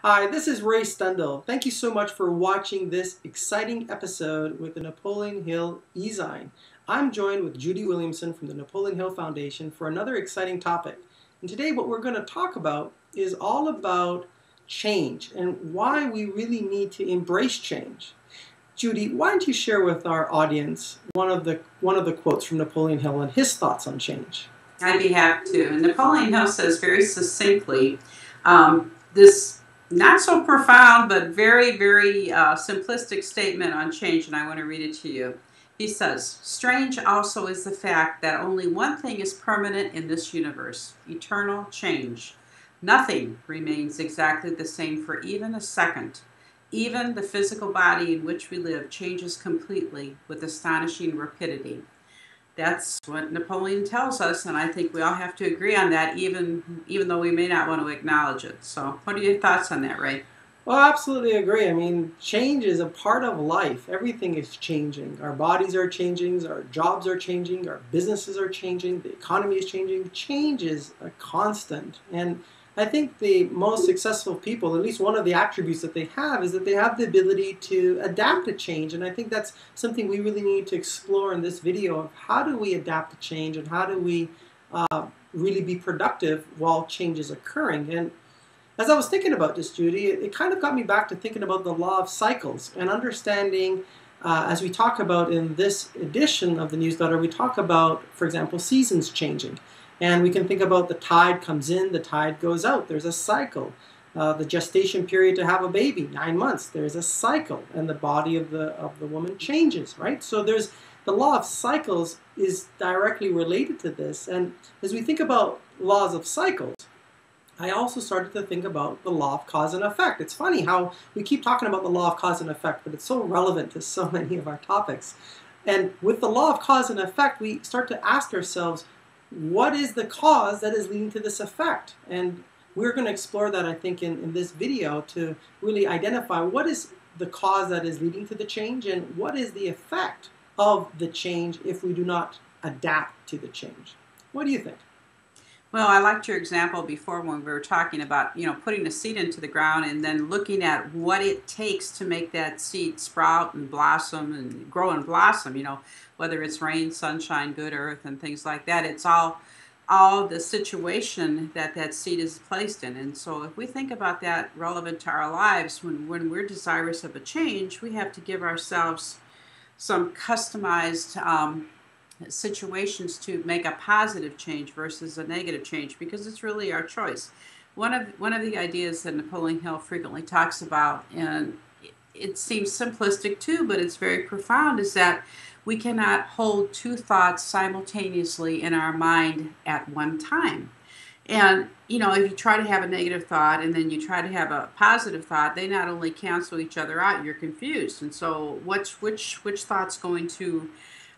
Hi, this is Ray Stendall. Thank you so much for watching this exciting episode with the Napoleon Hill Ezine. I'm joined with Judy Williamson from the Napoleon Hill Foundation for another exciting topic. And today what we're going to talk about is all about change and why we really need to embrace change. Judy, why don't you share with our audience one of the quotes from Napoleon Hill and his thoughts on change? I'd be happy to. And Napoleon Hill says very succinctly, this not so profound but very simplistic statement on change, and I want to read it to you. He says, "Strange also is the fact that only one thing is permanent in this universe, eternal change. Nothing remains exactly the same for even a second. Even the physical body in which we live changes completely with astonishing rapidity." That's what Napoleon tells us, and I think we all have to agree on that, even though we may not want to acknowledge it. So what are your thoughts on that, Ray? Well, I absolutely agree. I mean, change is a part of life. Everything is changing. Our bodies are changing, our jobs are changing, our businesses are changing, the economy is changing. Change is a constant. And I think the most successful people, at least one of the attributes that they have, is that they have the ability to adapt to change. And I think that's something we really need to explore in this video of how do we adapt to change and how do we really be productive while change is occurring. And as I was thinking about this, Judy, it kind of got me back to thinking about the law of cycles and understanding, as we talk about in this edition of the newsletter, we talk about, for example, seasons changing. And we can think about the tide comes in, the tide goes out. There's a cycle. The gestation period to have a baby, 9 months. There's a cycle, and the body of the woman changes, right? So there's the law of cycles is directly related to this. And as we think about laws of cycles, I also started to think about the law of cause and effect. It's funny how we keep talking about the law of cause and effect, but it's so relevant to so many of our topics. And with the law of cause and effect, we start to ask ourselves, what is the cause that is leading to this effect? And we're going to explore that, I think, in this video to really identify what is the cause that is leading to the change and what is the effect of the change if we do not adapt to the change. What do you think? Well, I liked your example before when we were talking about, putting a seed into the ground and then looking at what it takes to make that seed sprout and blossom and grow and blossom, whether it's rain, sunshine, good earth, and things like that. It's all the situation that seed is placed in. And so if we think about that relevant to our lives, when we're desirous of a change, we have to give ourselves some customized situations to make a positive change versus a negative change, because it's really our choice. One of the ideas that Napoleon Hill frequently talks about, and it seems simplistic too, but it's very profound, is that we cannot hold two thoughts simultaneously in our mind at one time. And if you try to have a negative thought and then you try to have a positive thought, they not only cancel each other out, you're confused. And so which thought's going to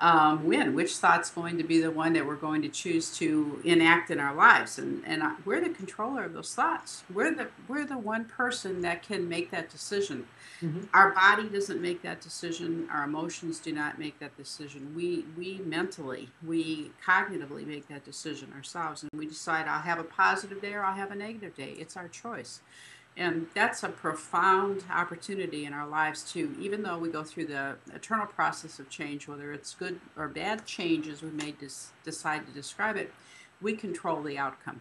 win? Which thought's going to be the one that we're going to choose to enact in our lives? And we're the controller of those thoughts. We're the one person that can make that decision. Mm-hmm. Our body doesn't make that decision. Our emotions do not make that decision. We mentally, we cognitively make that decision ourselves, and we decide I'll have a positive day or I'll have a negative day. It's our choice. And that's a profound opportunity in our lives too. Even though we go through the eternal process of change, whether it's good or bad change as we may decide to describe it, we control the outcome,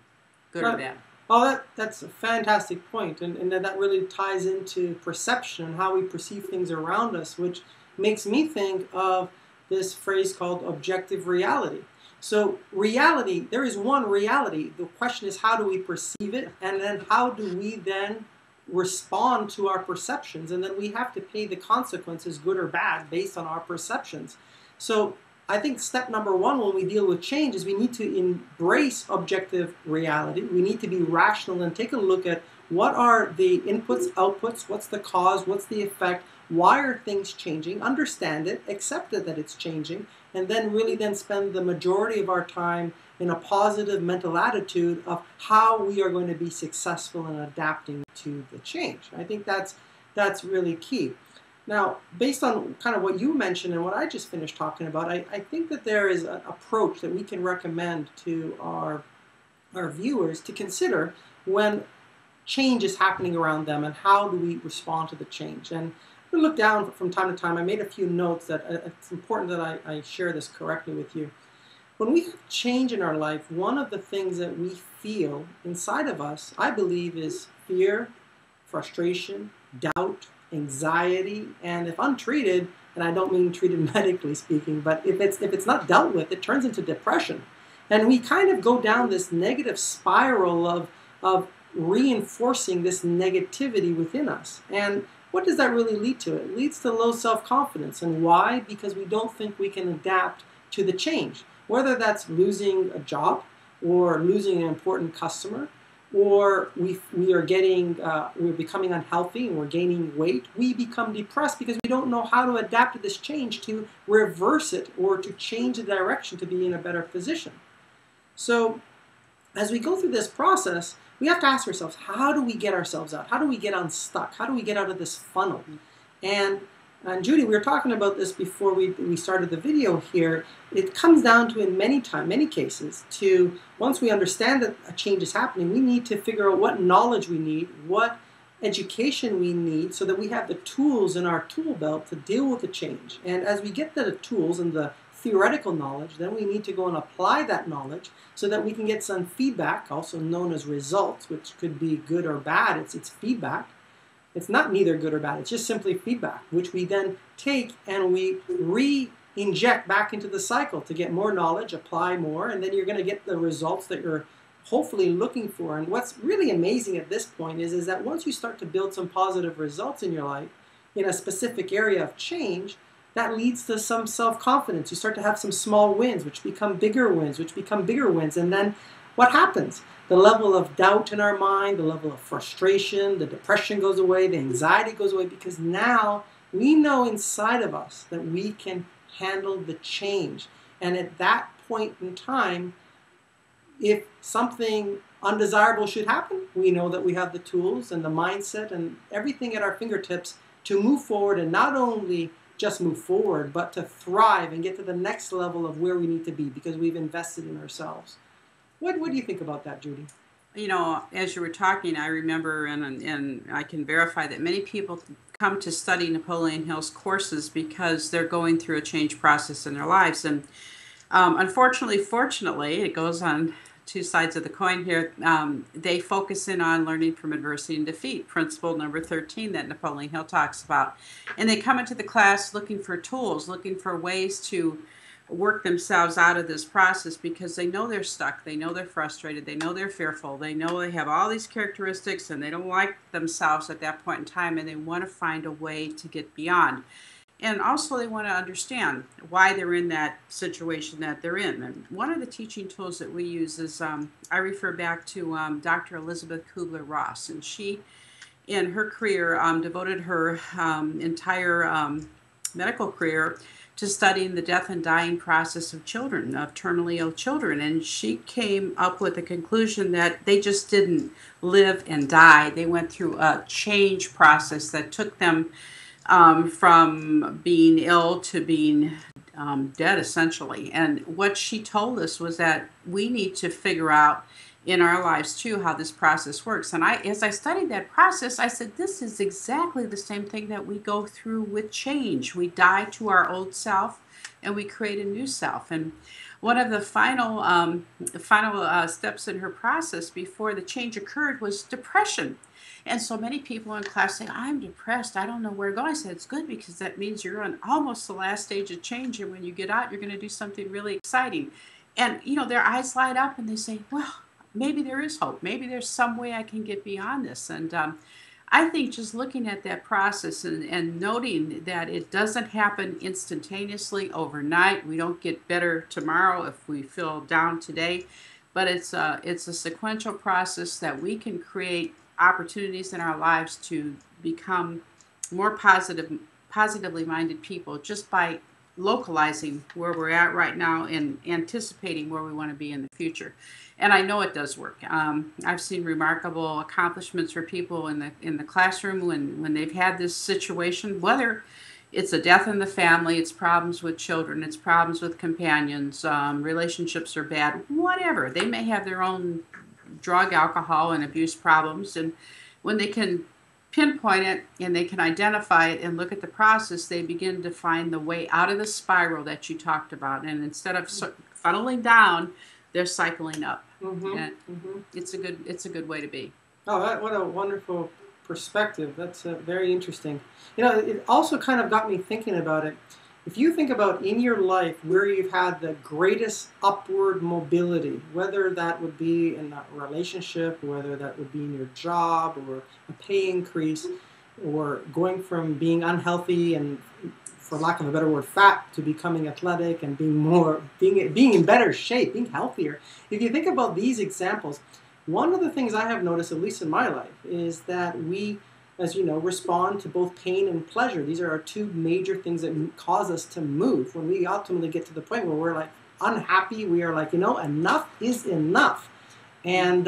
good or bad. Oh, that's a fantastic point. And that really ties into perception and how we perceive things around us, which makes me think of this phrase called objective reality. So reality, there is one reality. The question is, how do we perceive it? And then how do we then respond to our perceptions? And then we have to pay the consequences, good or bad, based on our perceptions. So I think step number one when we deal with change is we need to embrace objective reality. We need to be rational and take a look at what are the inputs, outputs, what's the cause, what's the effect, why are things changing, understand it, accept it that it's changing, and then really then spend the majority of our time in a positive mental attitude of how we are going to be successful in adapting to the change. I think that's really key. Now, based on kind of what you mentioned and what I just finished talking about, I think that there is an approach that we can recommend to our viewers to consider when change is happening around them, and how do we respond to the change. And we look down from time to time. I made a few notes that it's important that I share this correctly with you. When we have change in our life, one of the things that we feel inside of us, I believe, is fear, frustration, doubt, anxiety, and if untreated, and I don't mean treated medically speaking, but if it's not dealt with, it turns into depression. And we kind of go down this negative spiral of reinforcing this negativity within us. And what does that really lead to? It leads to low self-confidence. And why? Because we don't think we can adapt to the change. Whether that's losing a job or losing an important customer, or we're becoming unhealthy and we're gaining weight, we become depressed because we don't know how to adapt to this change, to reverse it or to change the direction to be in a better position. So as we go through this process, we have to ask ourselves, how do we get ourselves out? How do we get unstuck? How do we get out of this funnel? And Judy, we were talking about this before we started the video here. It comes down to, in many cases, to once we understand that a change is happening, we need to figure out what knowledge we need, what education we need, so that we have the tools in our tool belt to deal with the change. And as we get the tools and the theoretical knowledge, then we need to go and apply that knowledge so that we can get some feedback, also known as results, which could be good or bad. It's feedback. It's not neither good or bad. It's just simply feedback, which we then take and we re-inject back into the cycle to get more knowledge, apply more, and then you're going to get the results that you're hopefully looking for. And what's really amazing at this point is that once you start to build some positive results in your life in a specific area of change, that leads to some self-confidence. You start to have some small wins, which become bigger wins, and then what happens? The level of doubt in our mind, the level of frustration, the depression goes away, the anxiety goes away, because now we know inside of us that we can handle the change. And at that point in time, if something undesirable should happen, we know that we have the tools and the mindset and everything at our fingertips to move forward, and not only just move forward, but to thrive and get to the next level of where we need to be because we've invested in ourselves. What do you think about that, Judy? You know, as you were talking, I remember, and I can verify that many people come to study Napoleon Hill's courses because they're going through a change process in their lives. And unfortunately, fortunately, it goes on two sides of the coin here. They focus in on learning from adversity and defeat, principle number 13 that Napoleon Hill talks about. And they come into the class looking for tools, looking for ways to work themselves out of this process because they know they're stuck, they know they're frustrated, they know they're fearful, they know they have all these characteristics and they don't like themselves at that point in time, and they want to find a way to get beyond. And also they want to understand why they're in that situation that they're in. And one of the teaching tools that we use is, I refer back to Dr. Elizabeth Kubler-Ross, and she, in her career, devoted her entire medical career to studying the death and dying process of children, of terminally ill children. And she came up with the conclusion that they just didn't live and die. They went through a change process that took them from being ill to being dead, essentially. And what she told us was that we need to figure out in our lives too how this process works. And as I studied that process, I said, this is exactly the same thing that we go through with change. We die to our old self and we create a new self. And one of the final steps in her process before the change occurred was depression. And so many people in class say, I'm depressed, I don't know where to go. I said, it's good, because that means you're on almost the last stage of change, and when you get out, you're going to do something really exciting. And, you know, their eyes light up and they say, well, maybe there is hope. Maybe there's some way I can get beyond this. And I think just looking at that process and noting that it doesn't happen instantaneously overnight. We don't get better tomorrow if we feel down today. But it's a sequential process that we can create opportunities in our lives to become more positively minded people just by localizing where we're at right now and anticipating where we want to be in the future. And I know it does work. I've seen remarkable accomplishments for people in the classroom when they've had this situation, whether it's a death in the family, it's problems with children, it's problems with companions, relationships are bad, whatever. They may have their own drug, alcohol, and abuse problems. And when they can pinpoint it and they can identify it and look at the process, they begin to find the way out of the spiral that you talked about. And instead of funneling down, they're cycling up. And it's a good way to be. Oh, what a wonderful perspective. That's very interesting. You know, it also kind of got me thinking about it. If you think about in your life where you've had the greatest upward mobility, whether that would be in a relationship, whether that would be in your job or a pay increase, or going from being unhealthy and, for lack of a better word, fat, to becoming athletic and being in better shape, being healthier. If you think about these examples, one of the things I have noticed, at least in my life, is that we, as you know, respond to both pain and pleasure. These are our two major things that cause us to move. When we ultimately get to the point where we're like unhappy, we are like, enough is enough. And,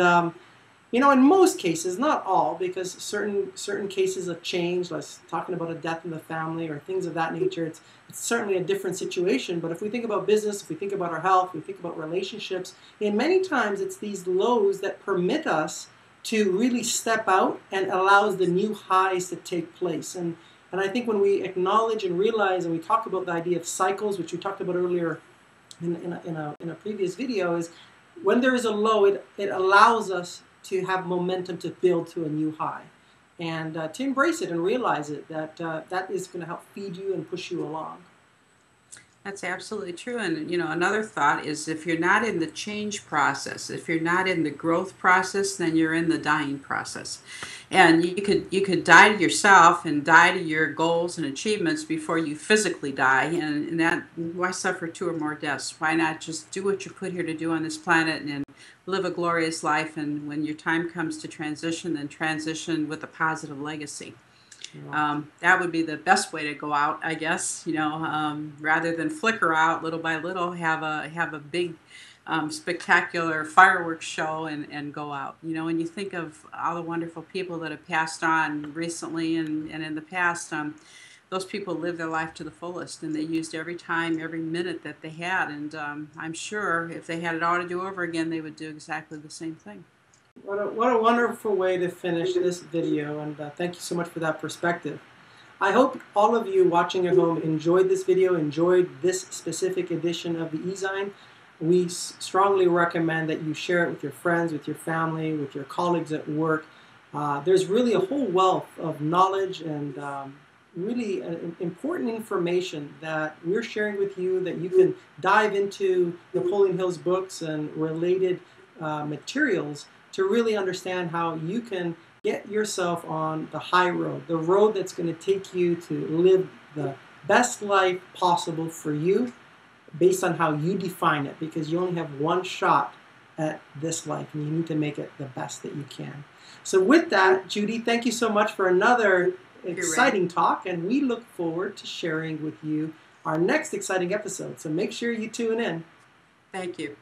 in most cases, not all, because certain cases of change, like talking about a death in the family or things of that nature, it's certainly a different situation. But if we think about business, if we think about our health, if we think about relationships, and many times it's these lows that permit us to really step out and allows the new highs to take place. And I think when we acknowledge and realize, and we talk about the idea of cycles, which we talked about earlier in a previous video, is when there is a low, it allows us to have momentum to build to a new high, and to embrace it and realize it, that that is going to help feed you and push you along. That's absolutely true. And, another thought is, if you're not in the change process, if you're not in the growth process, then you're in the dying process. And you could die to yourself and die to your goals and achievements before you physically die. And that, why suffer two or more deaths? Why not just do what you're put here to do on this planet and live a glorious life? And when your time comes to transition, then transition with a positive legacy. That would be the best way to go out, I guess. Rather than flicker out little by little, have a big, spectacular fireworks show and go out. When you think of all the wonderful people that have passed on recently and in the past, those people lived their life to the fullest, and they used every time, every minute that they had. And I'm sure if they had it all to do over again, they would do exactly the same thing. What a wonderful way to finish this video, and thank you so much for that perspective. I hope all of you watching at home enjoyed this video, enjoyed this specific edition of the Ezine. We strongly recommend that you share it with your friends, with your family, with your colleagues at work. There's really a whole wealth of knowledge and really important information that we're sharing with you, that you can dive into Napoleon Hill's books and related materials to really understand how you can get yourself on the high road, the road that's going to take you to live the best life possible for you based on how you define it, because you only have one shot at this life and you need to make it the best that you can. So with that, Judy, thank you so much for another exciting talk, and we look forward to sharing with you our next exciting episode. So make sure you tune in. Thank you.